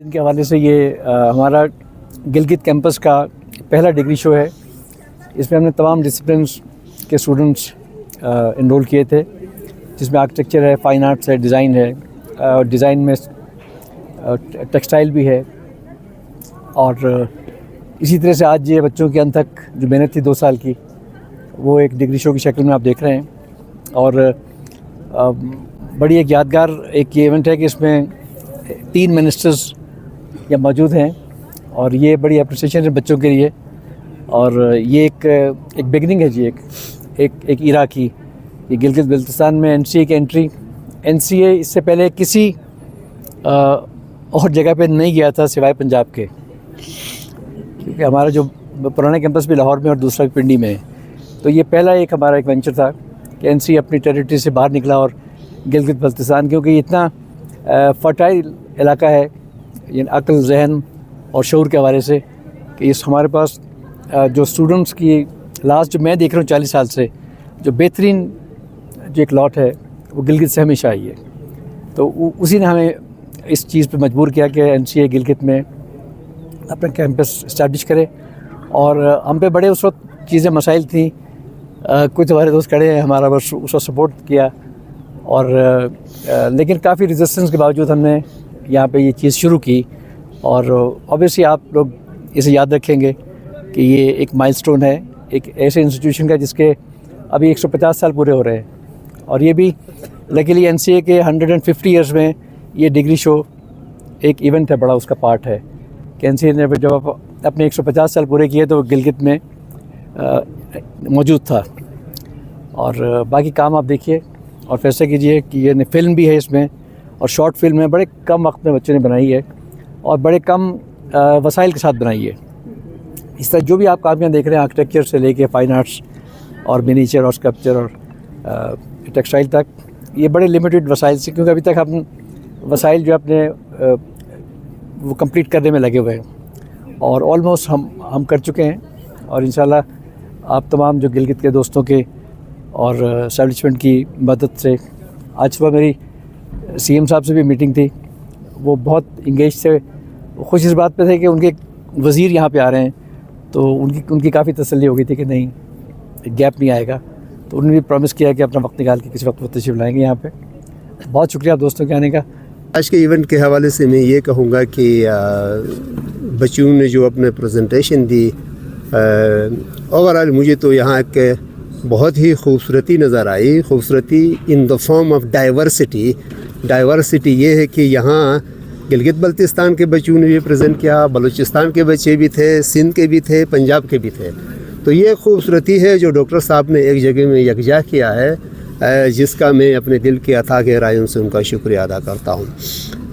ان کے حوالے سے یہ ہمارا گلگت کیمپس کا پہلا ڈگری شو ہے. اس میں ہم نے تمام ڈسپلنس کے اسٹوڈنٹس انرول کیے تھے، جس میں آرکیٹیکچر ہے، فائن آرٹس ہے، ڈیزائن ہے، اور ڈیزائن میں ٹیکسٹائل بھی ہے. اور اسی طرح سے آج یہ بچوں کے اند تک جو محنت تھی 2 سال کی، وہ ایک ڈگری شو کی شکل میں آپ دیکھ رہے ہیں. اور بڑی ایک یادگار ایک یہ ایونٹ ہے کہ اس میں 3 منسٹرز یہ موجود ہیں، اور یہ بڑی اپریسیشن ہے بچوں کے لیے. اور یہ ایک بگننگ ہے جی، ایک ایرا کی. یہ گلگت بلتستان میں NCA کی انٹری، NCA اس سے پہلے کسی اور جگہ پہ نہیں گیا تھا سوائے پنجاب کے، کیونکہ ہمارا جو پرانا کیمپس بھی لاہور میں اور دوسرا بھی پنڈی میں ہے. تو یہ پہلا ہمارا ایک وینچر تھا کہ NCA اپنی ٹیریٹری سے باہر نکلا، اور گلگت بلتستان کیونکہ یہ اتنا فرٹائل علاقہ ہے یعنی عقل، ذہن اور شعور کے حوالے سے، کہ اس ہمارے پاس جو اسٹوڈنٹس کی لاسٹ جو میں دیکھ رہا ہوں 40 سال سے جو بہترین جو ایک لاٹ ہے وہ گلگت سے ہمیشہ آئی ہے. تو اسی نے ہمیں اس چیز پہ مجبور کیا کہ NCA گلگت میں اپنا کیمپس اسٹیبلش کرے. اور ہم پہ بڑے اس وقت چیزیں مسائل تھیں، کچھ ہمارے دوست کھڑے ہیں ہمارا بس اس وقت سپورٹ کیا، اور لیکن کافی ریزسٹنس کے باوجود ہم نے یہاں پہ یہ چیز شروع کی. اور اوبیسلی آپ لوگ اسے یاد رکھیں گے کہ یہ ایک مائل سٹون ہے ایک ایسے انسٹیٹیوشن کا جس کے ابھی 150 سال پورے ہو رہے ہیں. اور یہ بھی لکیلی NCA کے 150 ایئرس میں یہ ڈگری شو ایک ایونٹ ہے، بڑا اس کا پارٹ ہے کہ NCA نے جب اپنے 150 سال پورے کیے تو وہ گلگت میں موجود تھا. اور باقی کام آپ دیکھیے اور فیصلہ کیجئے کہ یہ فلم بھی ہے اس میں، اور شارٹ فلم ہے، بڑے کم وقت میں بچوں نے بنائی ہے اور بڑے کم وسائل کے ساتھ بنائی ہے. اس طرح جو بھی آپ کام یہاں دیکھ رہے ہیں آرکیٹیکچر سے لے کے فائن آرٹس اور منیچر اور اسکلپچر اور ٹیکسٹائل تک، یہ بڑے لمیٹڈ وسائل سے، کیونکہ ابھی تک ہم وسائل جو اپنے وہ کمپلیٹ کرنے میں لگے ہوئے ہیں، اور آلموسٹ ہم کر چکے ہیں. اور انشاءاللہ آپ تمام جو گلگت کے دوستوں کے اور اسٹیبلشمنٹ کی مدد سے، آج صبح میری CM صاحب سے بھی میٹنگ تھی، وہ بہت انگیج تھے، خوش اس بات پہ تھے کہ ان کے وزیر یہاں پہ آ رہے ہیں، تو ان کی کافی تسلی ہو گئی تھی کہ نہیں گیپ نہیں آئے گا. تو انہوں نے بھی پرومس کیا کہ اپنا وقت نکال کے کسی وقت وہ تشریف لائیں گے یہاں پہ. بہت شکریہ دوستوں کے آنے کا. آج کے ایونٹ کے حوالے سے میں یہ کہوں گا کہ بچوں نے جو اپنے پریزنٹیشن دی، اوورآل مجھے تو یہاں ایک بہت ہی خوبصورتی نظر آئی. خوبصورتی in the form of diversity. Diversity یہ ہے کہ یہاں گلگت بلتستان کے بچوں نے بھی پریزنٹ کیا، بلوچستان کے بچے بھی تھے، سندھ کے بھی تھے، پنجاب کے بھی تھے. تو یہ خوبصورتی ہے جو ڈاکٹر صاحب نے ایک جگہ میں یکجا کیا ہے، جس کا میں اپنے دل کے عطا گہرائیوں سے ان کا شکریہ ادا کرتا ہوں.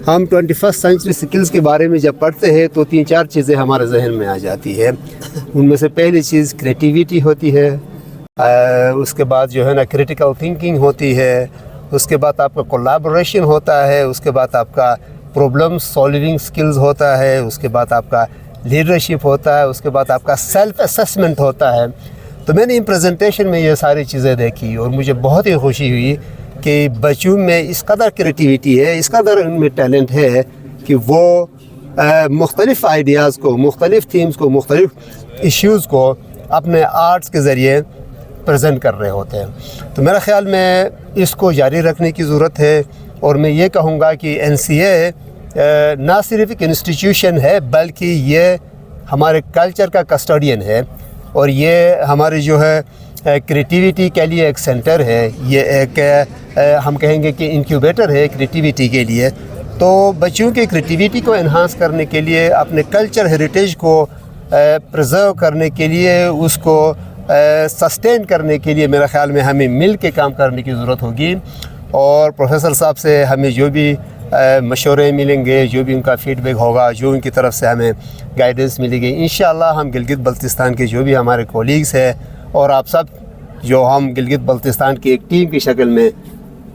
ہم 21 سینچری سکلز کے بارے میں جب پڑھتے ہیں تو 3-4 چیزیں ہمارے ذہن میں آ جاتی ہے. ان میں سے پہلی چیز کریٹیویٹی ہوتی ہے، اس کے بعد جو ہے نا کریٹیکل تھنکنگ ہوتی ہے، اس کے بعد آپ کا کولیبوریشن ہوتا ہے، اس کے بعد آپ کا پرابلم سالونگ سکلز ہوتا ہے، اس کے بعد آپ کا لیڈرشپ ہوتا ہے، اس کے بعد آپ کا سیلف اسیسمنٹ ہوتا ہے. تو میں نے ان پریزنٹیشن میں یہ ساری چیزیں دیکھی اور مجھے بہت ہی خوشی ہوئی کہ بچوں میں اس قدر کریٹیویٹی ہے، اس قدر ان میں ٹیلنٹ ہے کہ وہ مختلف آئیڈیاز کو، مختلف تھیمز کو، مختلف ایشوز کو اپنے آرٹس کے ذریعے پریزنٹ کر رہے ہوتے ہیں. تو میرا خیال میں اس کو جاری رکھنے کی ضرورت ہے. اور میں یہ کہوں گا کہ NCA نہ صرف ایک انسٹیٹیوشن ہے بلکہ یہ ہمارے کلچر کا کسٹوڈین ہے، اور یہ ہماری جو ہے کریٹیویٹی کے لیے ایک سینٹر ہے، یہ ایک ہم کہیں گے کہ انکیوبیٹر ہے کریٹیویٹی کے لیے. تو بچوں کے کریٹیویٹی کو انہانس کرنے کے لیے، اپنے کلچر ہیریٹیج کو پرزرو کرنے کے لیے، اس کو سسٹین کرنے کے لیے میرا خیال میں ہمیں مل کے کام کرنے کی ضرورت ہوگی. اور پروفیسر صاحب سے ہمیں جو بھی مشورے ملیں گے، جو بھی ان کا فیڈ بیک ہوگا، جو ان کی طرف سے ہمیں گائیڈنس ملے گی، انشاءاللہ ہم گلگت بلتستان کے جو بھی ہمارے کولیگز ہیں اور آپ سب جو ہم گلگت بلتستان کی ایک ٹیم کی شکل میں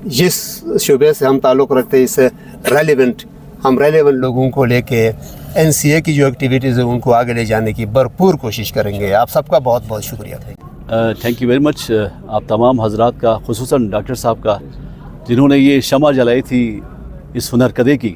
جس شعبے سے ہم تعلق رکھتے ہیں، اس سے ریلیونٹ لوگوں کو لے کے NCA کی جو ایکٹیویٹیز ہیں ان کو آگے لے جانے کی بھرپور کوشش کریں گے. آپ سب کا بہت بہت شکریہ. تھینک یو ویری مچ آپ تمام حضرات کا، خصوصاً ڈاکٹر صاحب کا جنہوں نے یہ شمع جلائی تھی اس ہنر کدے کی.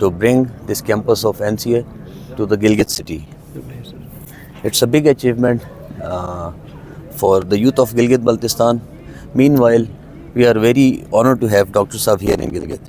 to bring this campus of NCA to the Gilgit city. It's a big achievement for the youth of Gilgit Baltistan. Meanwhile, we are very honored to have Dr. Saab here in Gilgit.